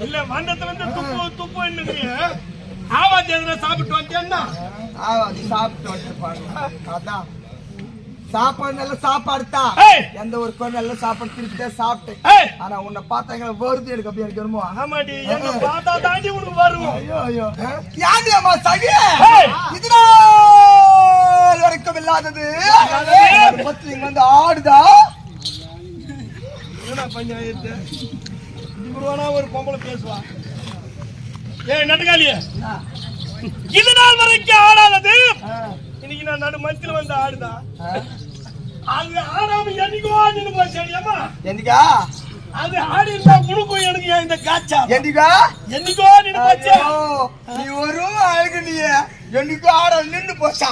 இல்ல வந்ததுல இருந்து துப்பு துப்பு என்னது ஆவாதி எதுனா சாப்பிட்டு வந்தேன்னா ஆவாதி சாப்பிட்டு வந்துருப்பாங்க. அதான் சாப்பாடு நல்ல சாப்பாடு தான். எந்த ஒரு கோயில் நல்ல சாப்பாடு திருப்பிட்டே சாப்பிட்டேன். ஆனா உன்னை பார்த்தா எங்களை வருது எனக்கு அப்படி எனக்கு வருமோ? ஆமாடி என்ன பார்த்தா தாண்டி உனக்கு வரும். ஐயோ ஐயோ யாரு அம்மா சகி இதுல வரைக்கும் இல்லாதது பத்திரிங்க வந்து ஆடுதா என்ன பஞ்சாயத்து இவருவானா ஒரு பொம்பளை பேசுவா. ஏய் நட்டுக்காளியே இது நாள் வரைக்கும் ஆடாதது இன்னைக்கு நான் நடு மத்தியில வந்து ஆடுதா. அது ஆடாம என்னைக்கோ நின்று போச்சேடியம்மா. என்னைக்கா அது ஆடி இருந்தா உனக்கும் எனக்கு இந்த காய்ச்சா என்னைக்கா என்னைக்கோ நின்று போச்சே. நீ ஒரு அழகு நீ என்னைக்கோ ஆட நின்று போச்சா.